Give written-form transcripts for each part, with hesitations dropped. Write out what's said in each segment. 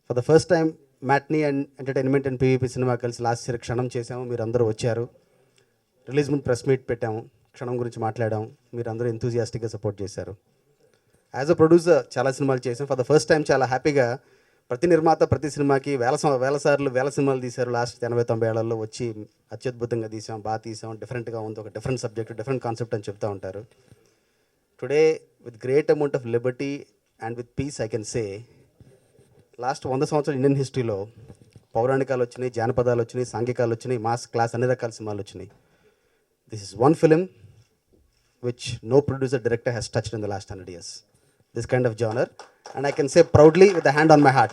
For the first time matinee and entertainment and PVP cinema కలిసి last year క్షణం చేసాము. మీరు అందరూ వచ్చారు. రిలీజ్ ముందు ప్రెస్ మీట్ పెట్టాము, క్షణం గురించి మాట్లాడాము. మీరు అందరూ ఎంతూజియాస్టిక్గా సపోర్ట్ చేశారు. యాజ్ అ ప్రొడ్యూసర్ చాలా సినిమాలు చేసాం. ఫర్ ద ఫస్ట్ టైం చాలా హ్యాపీగా ప్రతి నిర్మాత ప్రతి సినిమాకి వేల సినిమాలు తీశారు. లాస్ట్ 80-90 ఏళ్లలో వచ్చి అత్యద్భుతంగా తీసాం, బాగా తీసాం, డిఫరెంట్గా ఉంది, ఒక డిఫరెంట్ సబ్జెక్ట్, డిఫరెంట్ కాన్సెప్ట్ అని చెప్తూ ఉంటారు. Today with great amount of Liberty and with peace I can say last 100 సంవత్సరాల ఇండియన్ హిస్టరీలో పౌరాణికాలు వచ్చినాయి, జానపదాలు వచ్చినాయి, సాంఘికాలు వచ్చినాయి, మాస్ క్లాస్ అన్ని రకాల సినిమాలు వచ్చినాయి. This is one film which no producer director has touched in the last 100 years. This kind of genre, and I can say proudly with a hand on my heart,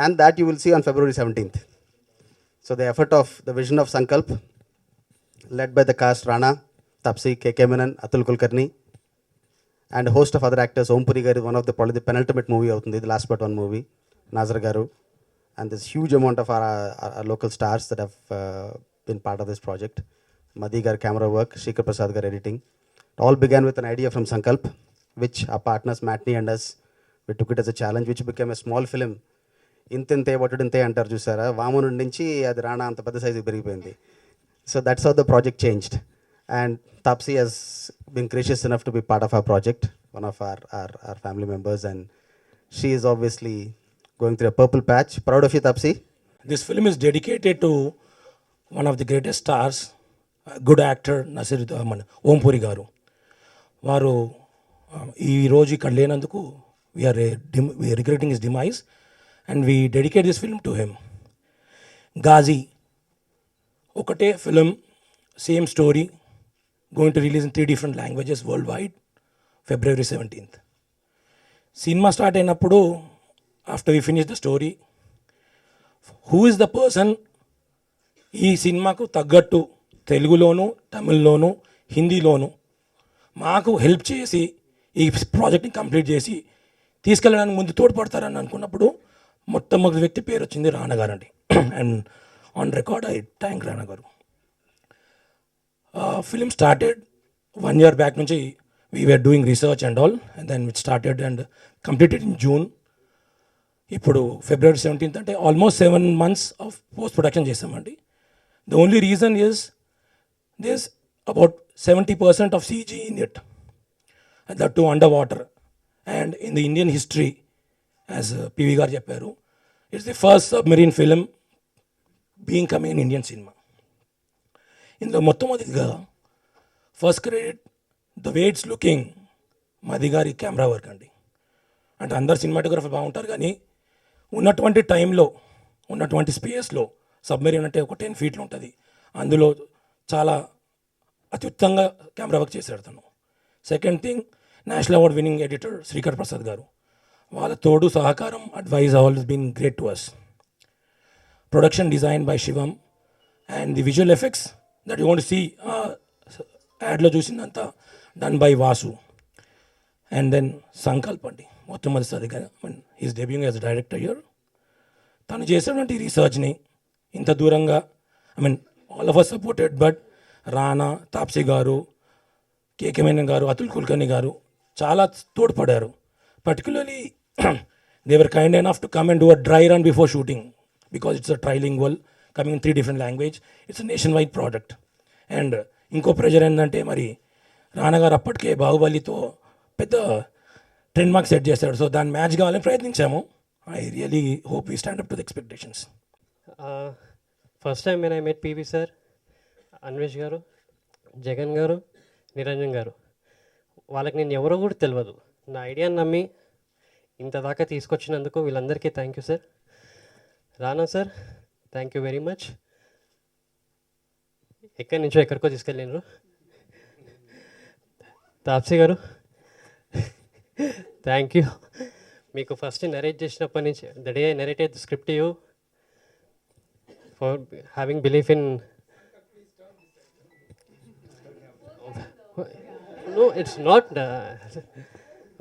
and that you will see on February 17th. So the effort of the vision of Sankalp, led by the cast Rana, Tapsi, K.K. Menon, Atul Kulkarni, and a host of other actors. Om Puri garu, one of the probably the penultimate movie avutundi, the last but one movie, Nazar garu, and this huge amount of our local stars that have been part of this project. Madhi gar camera work, Shikhar Prasad gar editing. It all began with an idea from Sankalp, which our partners Matney and us, we took it as a challenge, which became a small film. ఇంతే వటుడింతే అంటారు చూసారా, వామను నుంచి అది రాణా అంత పెద్ద సైజుకి పెరిగిపోయింది. So that's how the project changed. And Taapsee has been gracious enough to be part of our project, one of our family members, and she is obviously going through a purple patch. Proud of you, Tapsi. This film is dedicated to one of the greatest stars, a good actor, Om Puri garu. వారు ఈ రోజు ఇక్కడ లేనందుకు we are regretting his demise and we dedicate this film to him. Ghazi ఒకటే film, same story, going to release in 3 different languages world wide, February 17th. సినిమా start అయినప్పుడు after we finish the story, who is the person ఈ సినిమాకు తగ్గట్టు తెలుగులోను, తమిళ్లోను, హిందీలోను మాకు help చేసి ఈ ప్రాజెక్ట్ని కంప్లీట్ చేసి తీసుకెళ్ళడానికి ముందు తోడ్పడతారని అనుకున్నప్పుడు మొట్టమొదటి వ్యక్తి పేరు వచ్చింది రానా గారు అండి. And on record I thank Rana garu. Film started 1 year back నుంచి we were doing research and all, and then it started and completed in June. ఇప్పుడు February 17th అంటే almost 7 months of post production చేసామండి. The only reason is this about 70% of CG in it, and that too underwater. And in the Indian history, as PV garu chepparu, it's the first submarine film being coming in Indian cinema. In the mottamodiga first credit, the way it's looking, Madhi gari camera work andi. అంటే అందరు cinematographer బాగుంటారు, కానీ ఉన్నటువంటి టైంలో ఉన్నటువంటి స్పేస్లో submarine అంటే ఒక 10 feet ఉంటుంది, అందులో చాలా అత్యుత్తంగా కెమెరా వర్క్ చేశాడు తను. Second thing, national award winning editor Sreekar Prasad garu, వాళ్ళ తోడు సహకారం, advice always been great to us. Production design by Shivam, and the visual effects that you want see యాడ్లో చూసిందంతా done by Vasu. And then Sankalp అండి, మొట్టమొదటిసారిగా he's debuting as a director here. తను చేసినటువంటి రీసెర్చ్ని ఇంత దూరంగా, all of us supported, but Rana, Taapsee garu, KK Menon garu, Atul Kulkarni garu చాలా తోడ్పడారు. Particularly they were kind enough to come and do a dry run before shooting, because it's a trilingual coming in 3 different languages. It's a nation wide product. And ఇంకో pressure ఏంటంటే, మరి రానా గారు అప్పటికే బాహుబలితో పెద్ద trend mark set చేశాడు. So దాన్ని match కావాలని ప్రయత్నించాము. I really hope we stand up to the expectations. First time when I met PV sir, Anvesh garu, Jagan గారు, నిరంజన్ గారు, వాళ్ళకి నేను ఎవరో కూడా తెలియదు. నా ఐడియాని నమ్మి ఇంత దాకా తీసుకొచ్చినందుకు వీళ్ళందరికీ thank you sir. Rana sir, thank you very much. ఎక్కడి నుంచో ఎక్కడికో తీసుకెళ్ళినారు. తాప్సీ గారు, థ్యాంక్ యూ. మీకు ఫస్ట్ నరేట్ చేసినప్పటి నుంచి, the day I narrated the script you, for having belief in. No, it's not.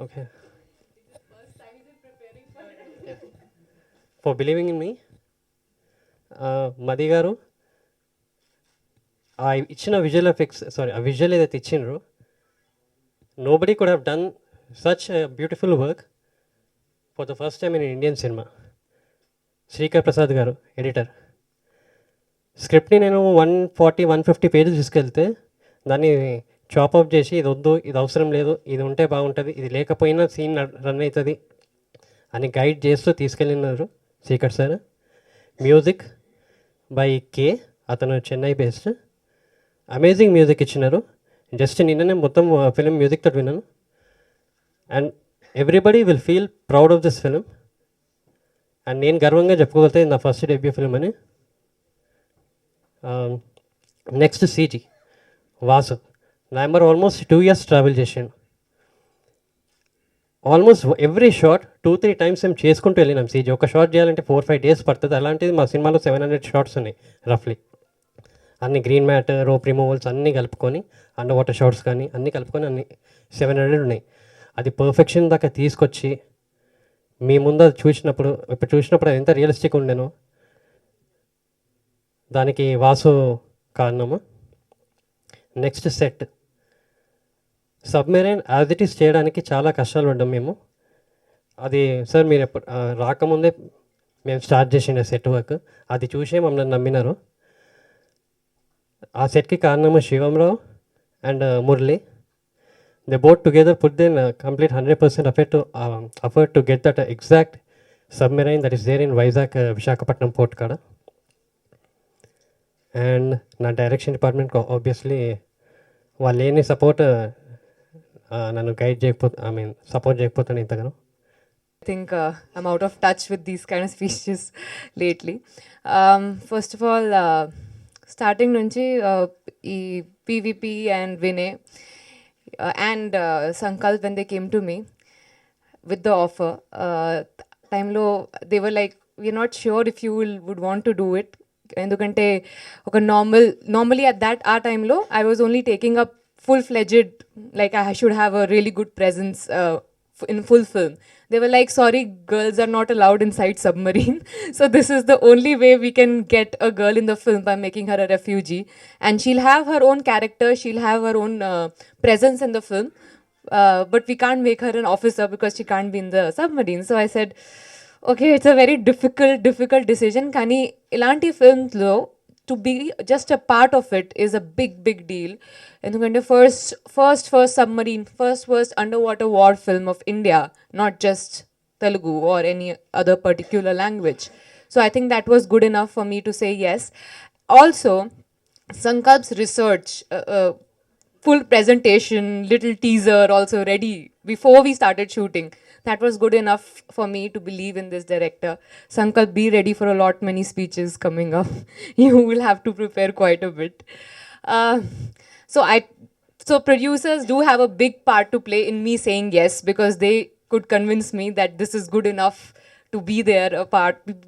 Okay. Yeah. For believing in me, Madhi garu, I ichina visual effects, sorry, a visual ఏదైతే ఇచ్చిండ్రు, nobody could have done such a beautiful work for the first time in Indian cinema. Srikar Prasad గారు editor. స్క్రిప్ట్ని నేను 140-150 pages తీసుకెళ్తే దాన్ని చాపప్ చేసి ఇది వద్దు, ఇది అవసరం లేదు, ఇది ఉంటే బాగుంటుంది, ఇది లేకపోయినా సీన్ రన్ అవుతుంది అని గైడ్ చేస్తూ తీసుకెళ్ళినారు శ్రీకర్ సార్. మ్యూజిక్ బై కే, అతను చెన్నై బేస్డ్. అమేజింగ్ మ్యూజిక్ ఇచ్చినారు. జస్ట్ నిన్ననే మొత్తం ఫిలిం మ్యూజిక్ తోటి విన్నాను. And everybody will feel proud of this film. And నేను గర్వంగా చెప్పుకోగలితే నా ఫస్ట్ డెబ్యూ ఫిలిం అని. Next CG Vasu. Number almost 2 years travel చేసాను. ఆల్మోస్ట్ ఎవ్రీ షాట్ 2-3 times మేము చేసుకుంటూ వెళ్ళినాం. సీజీ ఒక షాట్ చేయాలంటే 4-5 days పడుతుంది. అలాంటిది మా సినిమాలో 700 షాట్స్ ఉన్నాయి రఫ్లీ. అన్ని గ్రీన్ మ్యాట్, రోప్ రిమూవల్స్ అన్నీ కలుపుకొని, అండర్ వాటర్ షాట్స్ కానీ అన్నీ కలుపుకొని అన్ని 700 ఉన్నాయి. అది పర్ఫెక్షన్ దాకా తీసుకొచ్చి మీ ముందు అది ఇప్పుడు చూసినప్పుడు అది ఎంత రియలిస్టిక్ ఉండేనో దానికి వాసు కారణము. Next set submarine as it is చేయడానికి చాలా కష్టాలు పడ్డాం మేము. అది సార్ మీరు ఎప్పుడు రాకముందే మేము స్టార్ట్ చేసిన సెట్ వర్క్. అది చూసే మమ్మల్ని నమ్మినారు. ఆ సెట్కి కారణము Shivam Rao and Murali. They both together put then complete 100% effort to get that exact submarine that is there in Vizag Visakhapatnam port కాడ. అండ్ నా డైరెక్షన్ డిపార్ట్మెంట్ ఆబ్వియస్లీ వాళ్ళు లేని సపోర్ట్ నన్ను గైడ్ చేయకపోతే support చేయకపోతాను ఇంతగానో. I think I'm out of touch with these kind of speeches lately. First of all, starting nunchi ee PVP and Vinay and Sankalp, when they came to me with the offer, time lo they were like, we're not sure if you would want to do it. ఎందుకంటే ఒక normally at that time లో I was only taking up full-fledged, like I should have a really good presence in full film. They were like, sorry, girls are not allowed inside submarine. So this is the only way we can get a girl in the film, by making her a refugee. And she'll have her own character, she'll have her own presence in the film. But we can't make her an officer because she can't be in the submarine. So I said, okay, it's a very difficult decision. Kani ilanti films lo to be just a part of it is a big deal. Endukante first submarine, first underwater war film of India, not just Telugu or any other particular language. So I think that was good enough for me to say yes. Also, Sankalp's research, full presentation, little teaser also ready before we started shooting. That was good enough for me to believe in this director. Sankalp, be ready for a lot many speeches coming up. You will have to prepare quite a bit. So producers do have a big part to play in me saying yes, because they could convince me that this is good enough to be there,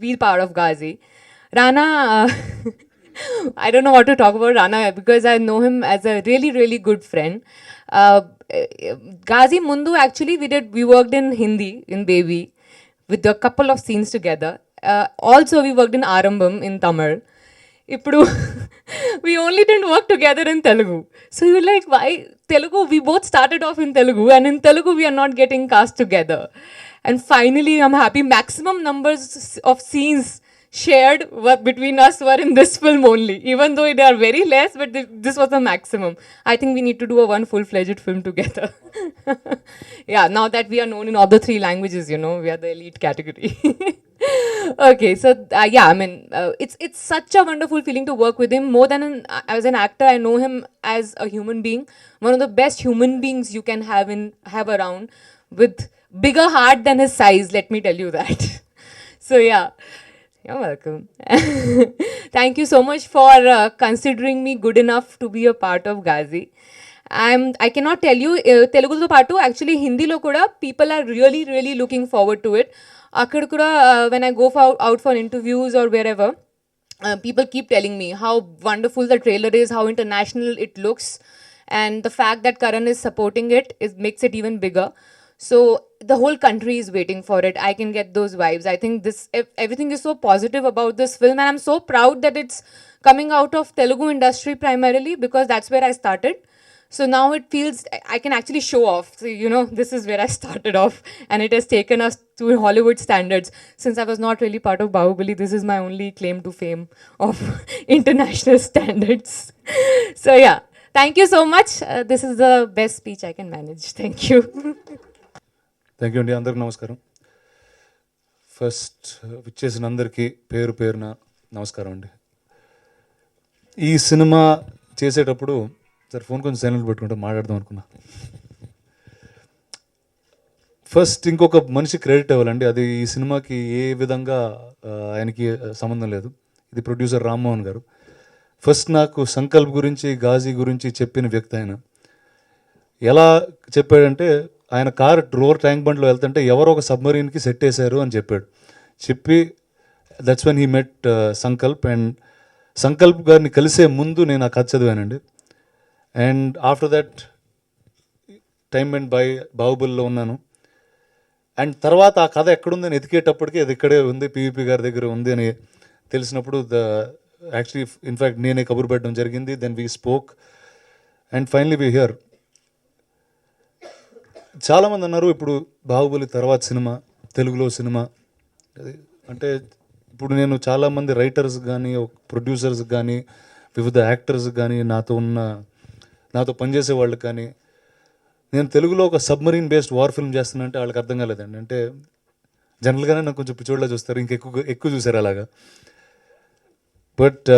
be part of Ghazi. Rana, I don't know what to talk about Rana because I know him as a really good friend. Ghazi Mundu, actually we worked in Hindi in Baby with a couple of scenes together. Also we worked in Arambam in Tamil. Ippudu we only didn't work together in Telugu. So you're like, why Telugu? We both started off in Telugu, and in Telugu we are not getting cast together. And finally I'm happy maximum numbers of scenes shared between us were in this film only, even though they are very less, but this was the maximum. I think we need to do a one full-fledged film together. Yeah, now that we are known in all the 3 languages, you know, we are the elite category. Okay, so yeah, I mean, it's such a wonderful feeling to work with him. More than as an actor, I know him as a human being, one of the best human beings you can have around, with bigger heart than his size, let me tell you that. So yeah. You're welcome. Thank you so much for considering me good enough to be a part of Ghazi. I cannot tell you, Telugu lo paatu, actually Hindi lo kuda people are really looking forward to it. Akkada kuda when I go out for interviews or wherever, people keep telling me how wonderful the trailer is, how international it looks, and the fact that Karan is supporting it makes it even bigger. So the whole country is waiting for it. I can get those vibes. I think everything is so positive about this film, and I'm so proud that it's coming out of Telugu industry primarily, because that's where I started. So now it feels I can actually show off. So, you know, this is where I started off, and it has taken us to Hollywood standards. Since I was not really part of Bahubali, this is my only claim to fame of international standards. So, yeah, thank you so much. This is the best speech I can manage. Thank you. Thank you అండి. అందరికి నమస్కారం. First విచ్చేసిన అందరికీ పేరు పేరున నమస్కారం అండి. ఈ సినిమా చేసేటప్పుడు సార్ ఫోన్ కొంచెం సైలెంట్ పెట్టుకుంటే మాట్లాడదాం అనుకున్నా. ఫస్ట్ ఇంకొక మనిషి క్రెడిట్ ఇవ్వాలండి. అది ఈ సినిమాకి ఏ విధంగా ఆయనకి సంబంధం లేదు. ఇది ప్రొడ్యూసర్ రామ్మోహన్ గారు. ఫస్ట్ నాకు సంకల్ప్ గురించి, ఘాజీ గురించి చెప్పిన వ్యక్తి ఆయన. ఎలా చెప్పాడంటే, ఆయన కార్ రోవర్ ట్యాంక్ బండ్లో వెళ్తుంటే ఎవరో ఒక సబ్మరీన్కి సెట్ వేశారు అని చెప్పి that's when he met Sankalp. And Sankalp గారిని కలిసే ముందు నేను ఆ కథ చదివానండి. And after that time and బాహుబలిలో ఉన్నాను. అండ్ తర్వాత ఆ కథ ఎక్కడుందని ఎతికేటప్పటికి అది ఇక్కడే ఉంది, పీవీపీ గారి దగ్గర ఉంది అని తెలిసినప్పుడు యాక్చువల్లీ ఇన్ఫ్యాక్ట్ నేనే కబురు పెట్టడం జరిగింది. Then we spoke and finally we here. చాలామంది అన్నారు ఇప్పుడు బాహుబలి తర్వాత సినిమా, తెలుగులో సినిమా అంటే. ఇప్పుడు నేను చాలామంది రైటర్స్ కానీ, ప్రొడ్యూసర్స్ కానీ, వివిధ యాక్టర్స్ కానీ, నాతో పనిచేసే వాళ్ళకి కానీ, నేను తెలుగులో ఒక సబ్మరీన్ బేస్డ్ వార్ ఫిల్మ్ చేస్తున్నానంటే వాళ్ళకి అర్థం కాలేదండి. అంటే జనరల్గానే నాకు కొంచెం పిచ్చోళ్ళ చూస్తారు, ఎక్కువ చూసారు అలాగా. బట్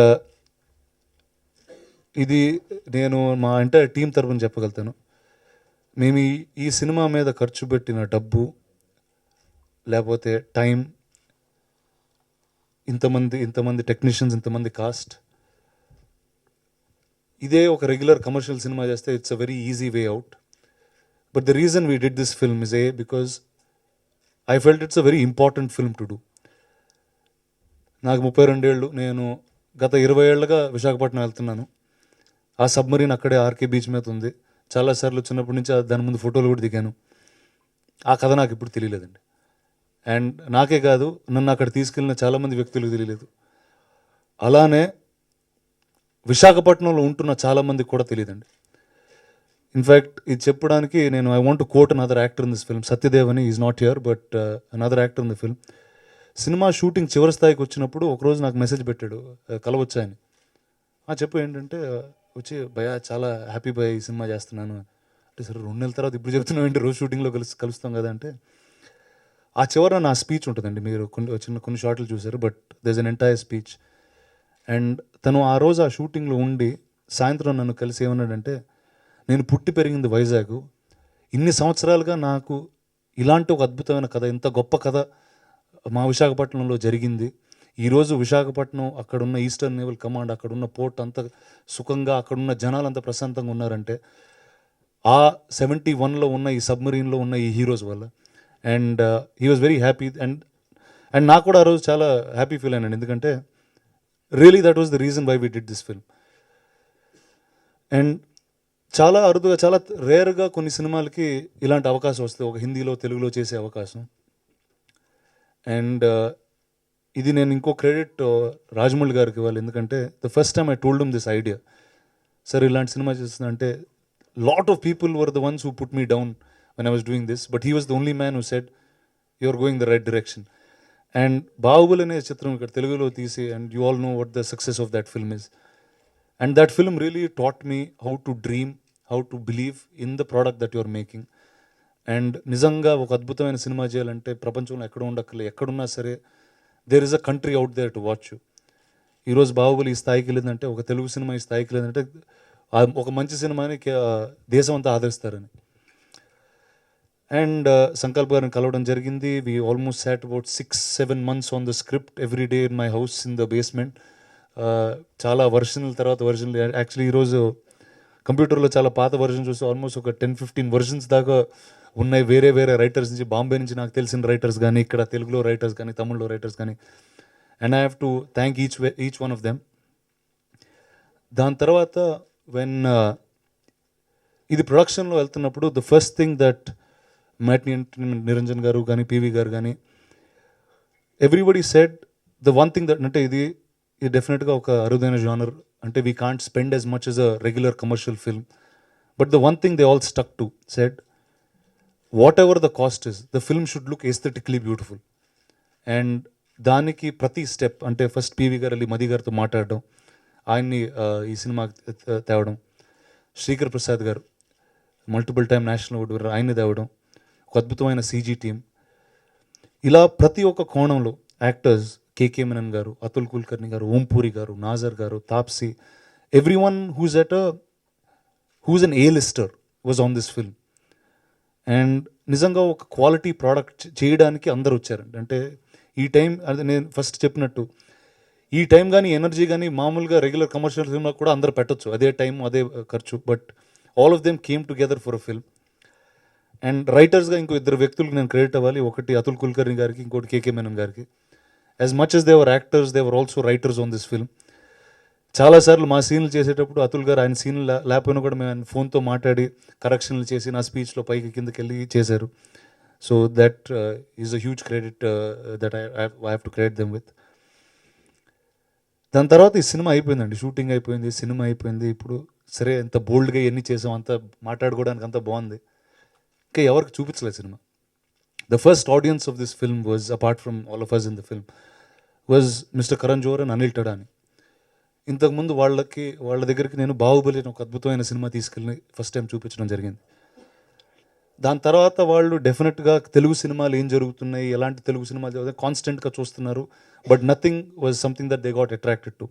ఇది నేను మా ఎంటైర్ టీం తరపున చెప్పగలుగుతాను. మేము ఈ సినిమా మీద ఖర్చు పెట్టిన డబ్బు, లేకపోతే టైం, ఇంతమంది టెక్నీషియన్స్, ఇంతమంది కాస్ట్, ఇదే ఒక రెగ్యులర్ కమర్షియల్ సినిమా చేస్తే it's a very easy way out. But the reason we did this film is because I felt it's a very important film to do. నాకు 32 ఏళ్ళు, నేను గత 20 ఏళ్ళుగా విశాఖపట్నం వెళ్తున్నాను. ఆ సబ్మరీన్ అక్కడే ఆర్కే బీచ్ మీద ఉంది. చాలాసార్లు చిన్నప్పటి నుంచి దాని ముందు ఫోటోలు కూడా దిగాను. ఆ కథ నాకు ఇప్పుడు తెలియలేదండి. అండ్ నాకే కాదు, నన్ను అక్కడ తీసుకెళ్ళిన చాలామంది వ్యక్తులకు తెలియలేదు. అలానే విశాఖపట్నంలో ఉంటున్న చాలామందికి కూడా తెలియదండి. ఇన్ఫ్యాక్ట్ ఇది చెప్పడానికి నేను I want to quote another actor in this film. Satyadev అని, is not here but another actor in the film. సినిమా షూటింగ్ చివరి స్థాయికి వచ్చినప్పుడు ఒకరోజు నాకు మెసేజ్ పెట్టాడు, కలవచ్చా అని. చెప్పు ఏంటంటే, వచ్చి భయ చాలా హ్యాపీ భయ ఈ సినిమా చేస్తున్నాను అంటే. సరే 2 నెలల తర్వాత ఇప్పుడు చెప్తున్నావు ఏంటి, రోజు షూటింగ్లో కలుస్తాం కదా అంటే. ఆ చివర నా స్పీచ్ ఉంటుందండి, మీరు కొన్ని షార్ట్లు చూసారు, but there is an entire speech. And తను ఆ రోజు ఆ షూటింగ్లో ఉండి సాయంత్రం నన్ను కలిసి ఏమన్నాడంటే, నేను పుట్టి పెరిగింది వైజాగ్, ఇన్ని సంవత్సరాలుగా నాకు ఇలాంటి ఒక అద్భుతమైన కథ, ఇంత గొప్ప కథ మా విశాఖపట్నంలో జరిగింది. ఈరోజు విశాఖపట్నం, అక్కడున్న ఈస్టర్న్ నేవల్ కమాండ్, అక్కడున్న పోర్ట్ అంత సుఖంగా, అక్కడున్న జనాలు అంత ప్రశాంతంగా ఉన్నారంటే ఆ 71లో ఉన్న ఈ సబ్మరీన్లో ఉన్న ఈ హీరోస్ వల్ల. And he was very happy. And నాకు కూడా ఆ రోజు చాలా హ్యాపీ ఫీల్ అయినాను, ఎందుకంటే really that was the reason why we did this film. And చాలా అరుదుగా, చాలా రేర్గా కొన్ని సినిమాలకి ఇలాంటి అవకాశం వస్తుంది, ఒక హిందీలో తెలుగులో చేసే అవకాశం. అండ్ ఇది నేను ఇంకో క్రెడిట్ రాజమౌళి గారికి ఇవ్వాలి, ఎందుకంటే the first time I told him this idea, sir ఇలాంటి సినిమా చేస్తున్నా అంటే lot of people were the ones who put me down when I was doing this, but he was the only man who said you are going the right direction. And Baahubali అనే చిత్రం ఇక్కడ తెలుగులో తీసి, and you all know what the success of that film is. And that film really taught me how to dream, how to believe in the product that you are making. And నిజంగా ఒక అద్భుతమైన cinema చేయాలంటే ప్రపంచంలో ఎక్కడ ఉండక్కర్లే, ఎక్కడున్నా సరే there is a country out there to watch you. ఈరోజు బాహుబలి ఈ స్థాయికి వెళ్ళిందంటే, ఒక తెలుగు సినిమా ఈ స్థాయికి వెళ్ళిందంటే ఒక మంచి సినిమాని దేశం అంతా ఆదరిస్తారని. అండ్ సంకల్ప్ గారిని కలవడం జరిగింది. We almost sat about 6-7 months on the script every day in my house in the basement. చాలా వర్షన్ల తర్వాత వర్షన్లు. యాక్చువల్లీ ఈరోజు కంప్యూటర్లో చాలా పాత వర్షన్ చూస్తే ఆల్మోస్ట్ ఒక 10-15 versions దాకా ఉన్నాయి, వేరే వేరే రైటర్స్ నుంచి, బాంబే నుంచి నాకు తెలిసిన రైటర్స్ కానీ, ఇక్కడ తెలుగులో రైటర్స్ కానీ, తమిళ్లో రైటర్స్ కానీ. And I have to thank each one of them. దాని తర్వాత వెన్ ఇది ప్రొడక్షన్లో వెళ్తున్నప్పుడు the first thing that matinee Niranjan గారు కానీ, పీవీ గారు కానీ, everybody said the one thing that, అంటే ఇది డెఫినెట్గా ఒక అరుదైన జానర్, అంటే we can't spend as much as a regular commercial film, But the one thing they all stuck to, said, whatever the cost is, the film should look aesthetically beautiful. And దానికి ప్రతి step అంటే first PV గారు వెళ్ళి మది గారితో మాట్లాడడం, ఆయన్ని ఈ సినిమా తేవడం, శ్రీకర్ ప్రసాద్ గారు multiple time national award winner, ఆయన్ని తేవడం, ఒక అద్భుతమైన సీజీ టీం, ఇలా ప్రతి ఒక్క కోణంలో యాక్టర్స్ కేకే మెనన్ గారు, అతుల్ కుల్కర్ని గారు, ఓంపూరి గారు, నాజర్ గారు, Taapsee, everyone who's an A lister was on this film. And నిజంగా ఒక క్వాలిటీ ప్రోడక్ట్ చేయడానికి అందరు వచ్చారండి. అంటే ఈ టైం, అది నేను ఫస్ట్ చెప్పినట్టు, ఈ టైం కానీ ఎనర్జీ కానీ మామూలుగా రెగ్యులర్ కమర్షియల్ ఫిల్మ్లో కూడా అందరు పెట్టచ్చు, అదే టైం అదే ఖర్చు. But all of them came together for a film. And రైటర్స్గా ఇంకో ఇద్దరు వ్యక్తులకు నేను క్రెడిట్ అవ్వాలి. ఒకటి అతుల్ కుల్కర్ని గారికి, ఇంకోటి కేకే మెనన్ గారికి. As much as they were actors, they were also writers on this film. చాలాసార్లు మా సీన్లు చేసేటప్పుడు అతుల్ గారు ఆయన సీన్లు లేకపోయినా కూడా మేము ఆయన ఫోన్తో మాట్లాడి కరెక్షన్లు చేసి నా స్పీచ్లో పైకి కిందకి వెళ్ళి చేశారు. So that is a huge credit that I have to credit them with. దాని తర్వాత ఈ సినిమా అయిపోయిందండి, షూటింగ్ అయిపోయింది, సినిమా అయిపోయింది. ఇప్పుడు సరే ఎంత బోల్డ్గా ఎన్ని చేసాం, అంత మాట్లాడుకోవడానికి అంత బాగుంది. ఇంకా ఎవరికి చూపించలేదు సినిమా. The first audience of this film was, apart from all of us in the film, was mister Karan Johar and Anil Thadani. ఇంతకుముందు వాళ్ళ దగ్గరికి నేను బాహుబలి ఒక అద్భుతమైన సినిమా తీసుకెళ్ళి ఫస్ట్ టైం చూపించడం జరిగింది. దాని తర్వాత వాళ్ళు డెఫినెట్గా తెలుగు సినిమాలు ఏం జరుగుతున్నాయి, ఎలాంటి తెలుగు సినిమాలు కాన్స్టెంట్గా చూస్తున్నారు. But nothing was something that they got attracted to.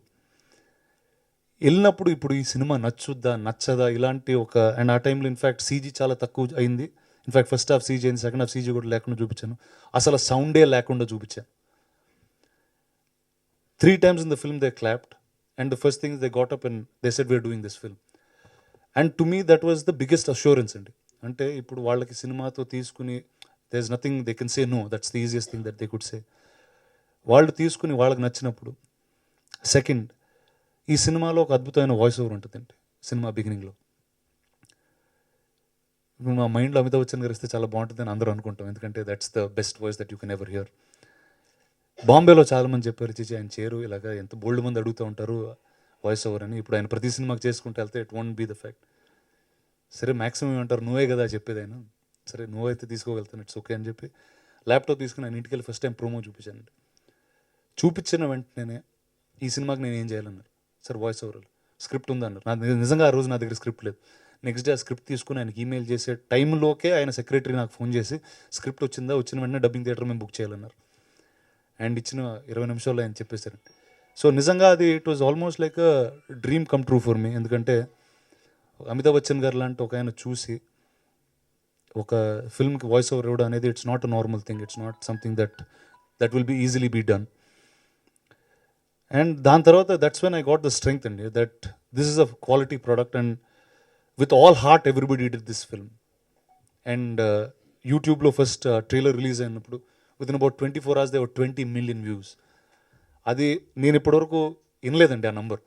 వెళ్ళినప్పుడు ఇప్పుడు ఈ సినిమా నచ్చుద్దా నచ్చదా ఇలాంటి ఒక, అండ్ ఆ టైంలో ఇన్ఫ్యాక్ట్ సీజీ చాలా తక్కువ అయింది. ఇన్ఫ్యాక్ట్ ఫస్ట్ హాఫ్ సీజీ అయింది, సెకండ్ హాఫ్ సీజీ కూడా లేకుండా చూపించాను. అసలు సౌండే లేకుండా చూపించాను. 3 times in the film they clapped, and the first thing they got up and they said we're doing this film. And to me that was the biggest assurance అండి. అంటే ఇప్పుడు వాళ్ళకి సినిమాతో తీసుకుని there is nothing they can say no, that's the easiest thing that they could say. వాళ్ళు తీసుకుని వాళ్ళకి నచ్చినప్పుడు, సెకండ్, ఈ సినిమాలో ఒక అద్భుతమైన వాయిస్ ఓవర్ ఉంటుందండి సినిమా బిగినింగ్లో. ఇప్పుడు మా మైండ్లో అమితాబ్ బచ్చన్ గారు ఇస్తే చాలా బాగుంటుందని అందరూ అనుకుంటాం, ఎందుకంటే that's the best voice that you can ever here. బాంబేలో చాలామంది చెప్పారు, చిచి ఆయన చేరు ఇలాగా ఎంత బోల్డ్ మంది అడుగుతూ ఉంటారు వాయిస్ ఓవర్ అని. ఇప్పుడు ఆయన ప్రతి సినిమాకి చేసుకుంటూ వెళ్తే it won't be the fact. సరే మ్యాక్సిమం ఏమంటారు, నువ్వే కదా చెప్పేది ఆయన, సరే నువ్వైతే తీసుకోగలుగుతాను, ఇట్స్ ఓకే అని చెప్పి ల్యాప్టాప్ తీసుకుని ఆయన ఇంటికి వెళ్ళి ఫస్ట్ టైం ప్రోమో చూపించానండి. చూపించిన వెంటనే ఈ సినిమాకి నేను ఏం చేయాలన్నారు. సార్ వాయిస్ ఓవర్ స్క్రిప్ట్ ఉందన్నారు. నిజంగా ఆ రోజు నా దగ్గర స్క్రిప్ట్ లేదు. నెక్స్ట్ డే ఆ స్క్రిప్ట్ తీసుకుని ఆయనకి ఈమెయిల్ చేసే టైంలోకే ఆయన సెక్రటరీ నాకు ఫోన్ చేసి స్క్రిప్ట్ వచ్చిందా, వచ్చిన వెంటనే డబ్బింగ్ థియేటర్ మేము బుక్ చేయాలన్నారు. అండ్ ఇచ్చిన 20 నిమిషాల్లో ఆయన చెప్పేశారండి. సో నిజంగా అది it was almost like a dream come true for me. ఎందుకంటే అమితాబ్ బచ్చన్ గారు లాంటి ఒక ఆయన చూసి ఒక ఫిల్మ్కి వాయిస్ ఓవర్ ఇవ్వడం అనేది it's not a normal thing, it's not something that will be easily be done. And దాని తర్వాత that's when I got the strength అండి, that this is a quality product and with all heart everybody did this film. And యూట్యూబ్లో first trailer release అయినప్పుడు with in about 24 hours there were 20 million views. అది నేను ఇప్పటివరకు వినలేదండి ఆ number.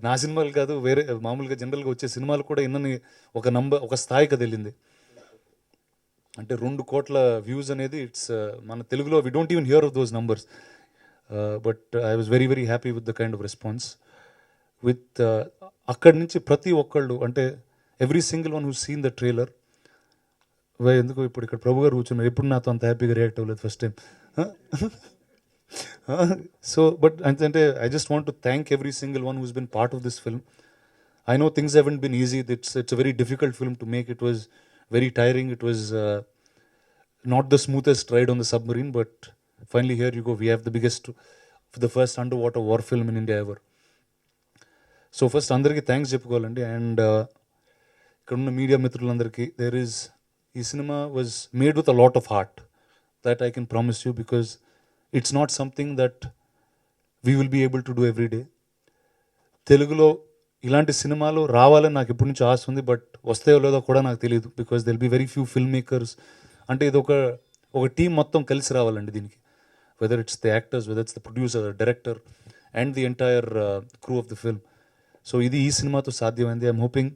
నా సినిమాలు కాదు, వేరే మామూలుగా జనరల్గా వచ్చే సినిమాలు కూడా ఇన్నని ఒక స్థాయికి వెళ్ళింది. అంటే 2 కోట్ల వ్యూస్ అనేది ఇట్స్ మన తెలుగులో we don't even hear of those numbers. But I was very very happy with the kind of response. With అక్కడి నుంచి ప్రతి ఒక్కళ్ళు, అంటే every single one who seen the trailer, ఎందుకు ఇప్పుడు ఇక్కడ ప్రభు గారు కూర్చున్నారు, ఎప్పుడు నాతో అంత హ్యాపీగా రియాక్ట్ అవ్వలేదు ఫస్ట్ టైం. సో బట్ అంటే I just want to thank every single one who's been part of this film. I know things haven't been easy, it's a very difficult film to make. It was very tiring, it was not the smoothest ride on the submarine, but finally here you go, we have the biggest, the first under water war film in India ever. So first అందరికీ thanks చెప్పుకోవాలండి. And ఇక్కడ ఉన్న media మిత్రులందరికీ, ఈ సినిమా was made with a lot of heart, that I can promise you, because it's not something that we will be able to do every day. తెలుగులో ఇలాంటి సినిమాలు రావాలని నాకు ఎప్పటి నుంచి ఆశ ఉంది, బట్ వస్తాయో లేదో కూడా నాకు తెలియదు, because they'll be very few film makers. అంటే ఇది ఒక టీం మొత్తం కలిసి రావాలండి దీనికి, whether it's the actors, whether it's the producer, director and the entire crew of the film. So ఇది ఈ సినిమాతో సాధ్యమైంది. ఐఎమ్ హోపింగ్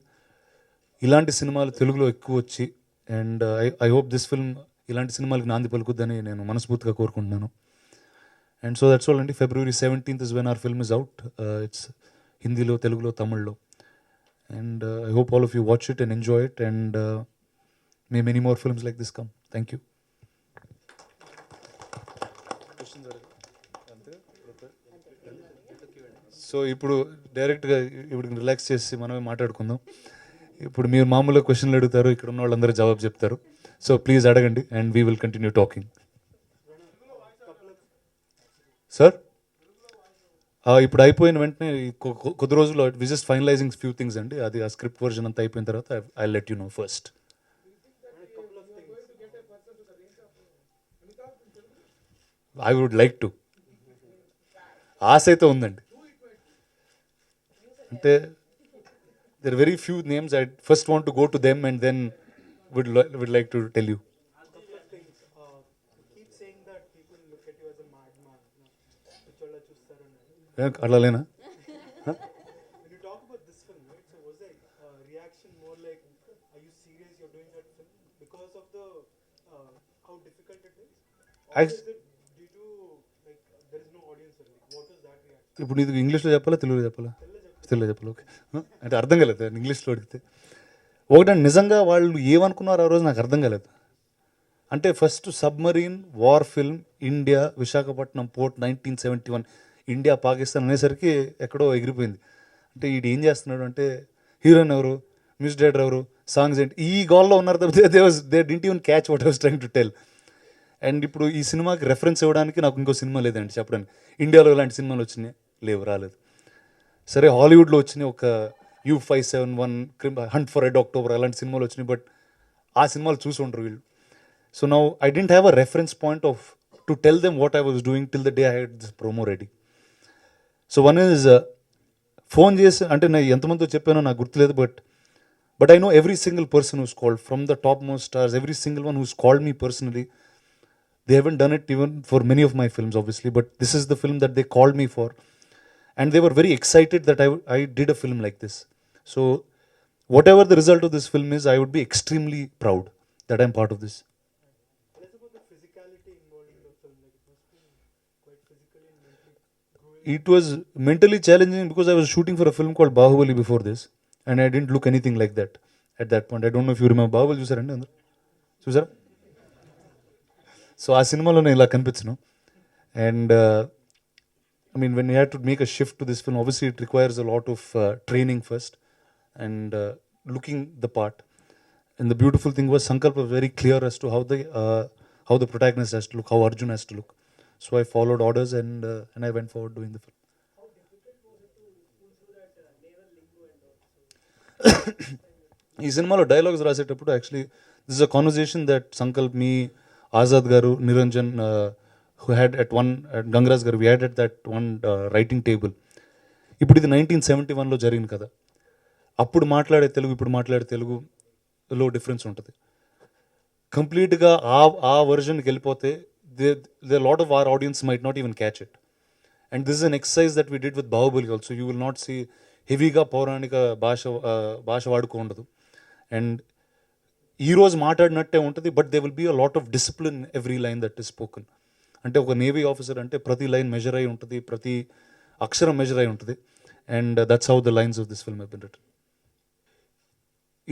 ఇలాంటి సినిమాలు తెలుగులో ఎక్కువ వచ్చి, and I hope this film ఇలాంటి సినిమాలకు నాంది పలుకుద్దని నేను మనస్ఫూర్తిగా కోరుకుంటున్నాను. అండ్ సో దట్స్ ఆల్ అండి. February 17th is when our film is out. It's హిందీలో, తెలుగులో, తమిళ్లో. And I hope all of you watch it and enjoy it, and may many more films like this come. Thank you. So ఇప్పుడు డైరెక్ట్గా ఇప్పుడు relax చేసి మనమే మాట్లాడుకుందాం. ఇప్పుడు మీరు మామూలుగా క్వశ్చన్లు అడుగుతారు, ఇక్కడ ఉన్న వాళ్ళందరూ జవాబు చెప్తారు. సో ప్లీజ్ అడగండి and we will continue talking. Sir ఇప్పుడు అయిపోయిన వెంటనే కొద్ది రోజుల్లో we just finalising few things అండి. అది ఆ స్క్రిప్ట్ వర్జన్ అంతా అయిపోయిన తర్వాత I let you know first. I would like to, ఆశ అయితే ఉందండి. అంటే there are very few names. I first want to go to them and then would like to tell you. అట్లా లేనా? ఇప్పుడు నీకు ఇంగ్లీష్లో చెప్పాలా తెలుగులో చెప్పాలా? తెలుగులో చెప్పాలి. ఓకే, అంటే అర్థం కాలేదు ఇంగ్లీష్లో అడిగితే. ఒకటండి, నిజంగా వాళ్ళు ఏమనుకున్నారు ఆ రోజు నాకు అర్థం కాలేదు. అంటే first submarine war film, India, Visakhapatnam port, 1971, India Pakistan అనేసరికి ఎక్కడో ఎగిరిపోయింది. అంటే వీడు ఏం చేస్తున్నాడు అంటే, హీరోయిన్ ఎవరు, మ్యూజిక్ డైరెక్టర్ ఎవరు, సాంగ్స్ ఏంటి, ఈ గోల్లో ఉన్నారు తప్పితే they didn't even catch what I was trying to tell. And ఇప్పుడు ఈ సినిమాకి రెఫరెన్స్ ఇవ్వడానికి నాకు ఇంకో సినిమా లేదండి చెప్పడానికి. ఇండియాలో ఇలాంటి సినిమాలు వచ్చినాయి లేవు, రాలేదు. సరే హాలీవుడ్లో వచ్చినాయి, ఒక U571, hunt for red October అలాంటి సినిమాలు వచ్చినాయి, బట్ ఆ సినిమాలు చూసి ఉండరు వీళ్ళు. So now I didn't have a reference point of to tell them what I was doing till the day I had this promo ready. So one is phone చేసి, అంటే నేను ఎంతమందితో చెప్పానో నాకు గుర్తులేదు, but I know every single person who's called from the top most stars, every single one who's called me personally. They haven't done it even for many of my films, obviously, but this is the film that they called me for. And they were very excited that I did a film like this. So, whatever the result of this film is, I would be extremely proud that I'm part of this. It was mentally challenging because I was shooting for a film called Bahubali before this, and I didn't look anything like that at that point. I don't know if you remember Bahubali, చూసారండి అందరూ? చూసారా? So ఆ సినిమాలో నేను ఇలా కనిపించను. And I mean when you have to make a shift to this film, obviously it requires a lot of training first and looking the part. And the beautiful thing was Sankalp was very clear as to how the protagonist has to look, how Arjun has to look. So I followed orders and I went forward doing the film. ఈ సినిమాలో dialogues రాసేటప్పుడు actually this is a conversation that Sankalp, me, Azad garu, Niranjan, who had at Gangaraj గారు, we had at that one writing table. ఇప్పుడు ఇది 1971లో జరిగింది కదా. అప్పుడు మాట్లాడే తెలుగు, ఇప్పుడు మాట్లాడే తెలుగులో డిఫరెన్స్ ఉంటుంది. కంప్లీట్గా ఆ వర్జన్కి వెళ్ళిపోతే they lot of our audience might not even catch it. And this is an exercise that we did with Baahubali also. You will not see హెవీగా పౌరాణిక భాష వాడుకో ఉండదు. అండ్ ఈరోజు మాట్లాడినట్టే ఉంటుంది, but they will be a lot of discipline every line that is spoken. అంటే ఒక నేవీ ఆఫీసర్ అంటే ప్రతి లైన్ మెజర్ అయి ఉంటుంది, ప్రతి అక్షరం మెజర్ అయి ఉంటుంది. And that's how the lines of this film have been written.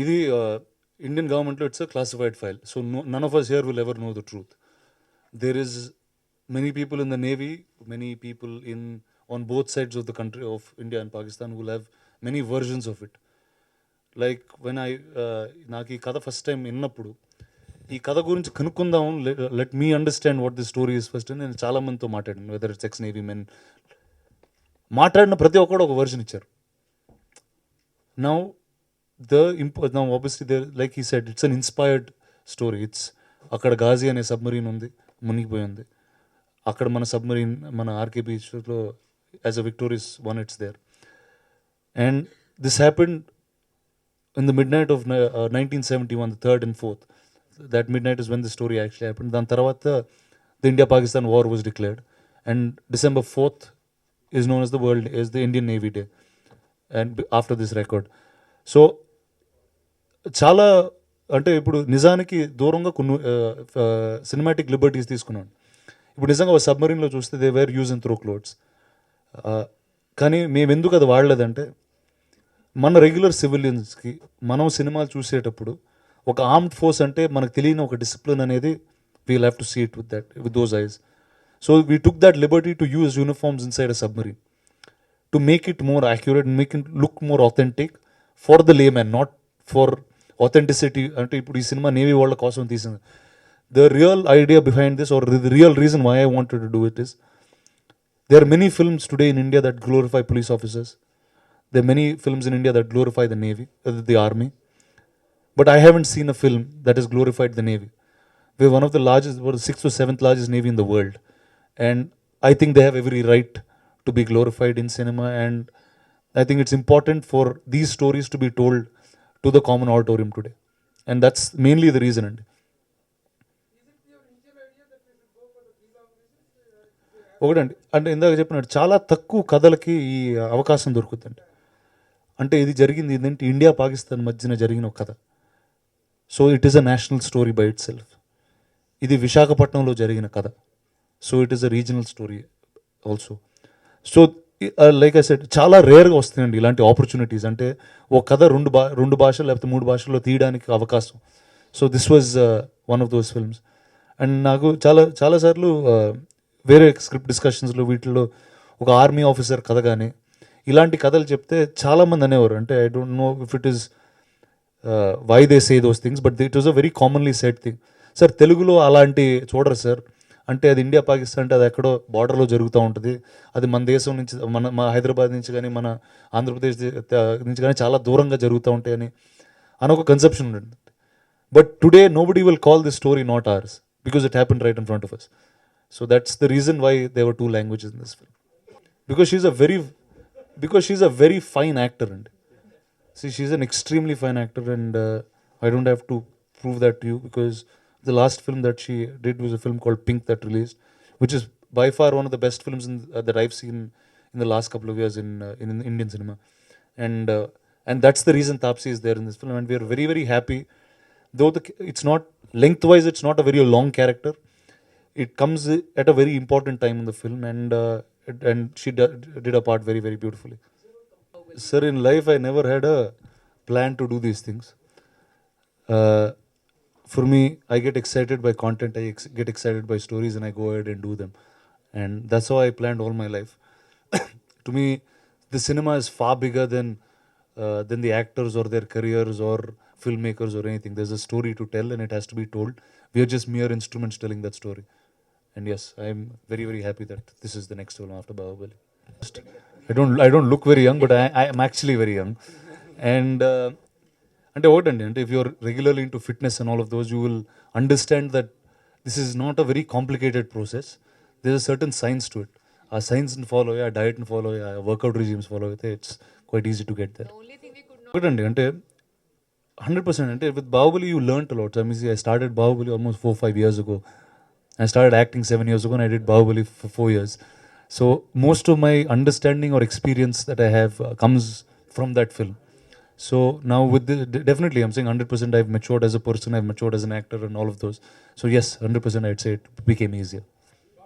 ఇది ఇండియన్ గవర్నమెంట్లో it's a classified file. So none of us here will ever know the truth. There is many people in the navy, many people on both sides of the country of India and Pakistan who will have many versions of it. Like when నాకు ఈ కథ first time విన్నప్పుడు, ఈ కథ గురించి కనుక్కుందాం, let me understand what the story is first అని నేను చాలా మందితో మాట్లాడాను. Whether it's X navy men, మాట్లాడిన ప్రతి ఒక్కడు ఒక వర్షన్ ఇచ్చారు. Now obviously like he said, it's an inspired story. అక్కడ గాజీ అనే సబ్మరీన్ ఉంది, మునిగిపోయింది. అక్కడ మన సబ్మరీన్, మన ఆర్కే బీచ్లో as a victorious one, it's there. And this happened in the midnight of 1971, the 3rd and 4th. That midnight is when the story actually happened. Then tarvata the India-Pakistan war was declared, and December 4th is known as the Indian Navy Day, and after this record. So చాలా అంటే ఇప్పుడు నిజానికి దూరంగా కొన్ని cinematic liberties తీసుకున్నాను. ఇప్పుడు నిజంగా ఒక సబ్మరీన్లో చూస్తే they were use and throw clothes. కానీ మేము ఎందుకు అది వాడలేదంటే, మన రెగ్యులర్ సివిలియన్స్కి మనం సినిమాలు చూసేటప్పుడు ఒక ఆర్మ్డ్ ఫోర్స్ అంటే మనకు తెలియని ఒక డిసిప్లిన్ అనేది we'll have to see it with those eyes. So we took that liberty to use uniforms inside a submarine to make it more accurate and make it look more authentic for the layman, not for authenticity. అంటే ఇప్పుడు ఈ cinema navy వాళ్ళ కోసం తీసింది. The real idea behind this, or the real reason why I wanted to do it, is there are many films today in India that glorify police officers. There are many films in India that glorify the navy, the army. But I haven't seen a film that has glorified the navy. We're one of the largest, or the sixth or seventh largest navy in the world, and I think they have every right to be glorified in cinema. And I think it's important for these stories to be told to the common auditorium today, and that's mainly the reason. And ఒకటండి, అంటే ఇందాక చెప్పినట్టు చాలా తక్కువ కథలకి ఈ అవకాశం దొరుకుతుందండి. అంటే ఇది జరిగింది ఏంటంటే ఇండియా పాకిస్తాన్ మధ్యన జరిగిన ఒక కథ. So it is a national story by it self. ఇది విశాఖపట్నంలో జరిగిన కథ. So it is a regional story also. So like I said, చాలా రేర్గా వస్తాయండి ఇలాంటి ఆపర్చునిటీస్. అంటే ఒక కథ రెండు భాషలు లేకపోతే 3 భాషల్లో తీయడానికి అవకాశం. So this was one of those films. And నాకు చాలాసార్లు వేరే స్క్రిప్ట్ డిస్కషన్స్లో వీటిల్లో ఒక ఆర్మీ ఆఫీసర్ కథ కానీ ఇలాంటి కథలు చెప్తే చాలామంది అనేవారు, అంటే I don't know if it is why they say those things, but it was a very commonly said thing. Sir తెలుగులో అలాంటి చూడరు సార్, అంటే అది ఇండియా పాకిస్తాన్ అంటే అది ఎక్కడో బార్డర్లో జరుగుతూ ఉంటుంది, అది మన దేశం నుంచి మన హైదరాబాద్ నుంచి కానీ మన ఆంధ్రప్రదేశ్ నుంచి కానీ చాలా దూరంగా జరుగుతూ ఉంటాయని ఒక కన్సెప్షన్ ఉంటుంది. But today nobody will call this story not ours because it happened right in front of us. So that's the reason why there were 2 languages in this film. Because she's a very fine actor. And see, she's an extremely fine actor, and I don't have to prove that to you, because the last film that she did was a film called Pink that released, which is by far one of the best films that I've seen in the last couple of years in Indian cinema. And that's the reason Taapsee is there in this film, and we are very, very happy. Though it's not lengthwise, it's not a very long character. It comes at a very important time in the film, and she did a part very, very beautifully. Sir, in life I never had a plan to do these things. For me, I get excited by content, get excited by stories, and I go ahead and do them. And that's how I planned all my life. To me, the cinema is far bigger than the actors or their careers or filmmakers or anything. There's a story to tell, and it has to be told. We are just mere instruments telling that story. And yes, I'm very, very happy that this is the next film after Bahubali. I don't look very young, but I am actually very young. And అంటే ఒకటండి, అంటే if you're regularly into fitness and all of those, you will understand that this is not a very complicated process. This a certain science to it. ఆ సైన్స్ని follow అయ్యి, ఆ డయట్ని follow అయ్యి, ఆ వర్కౌట్ రిజిమ్స్ ఫాలో అయితే it's quite easy to get that. ఒకటండి, అంటే 100%. అంటే with Baahubali you learn a lot. I started Bahubali almost 4-5 years ago. I started acting 7 years ago, and I did Bahubali for 4 years. So most of my understanding or experience that I have comes from that film. So now definitely I'm saying 100% I've matured as a person, I've matured as an actor and all of those. So yes, 100% I'd say it became easier.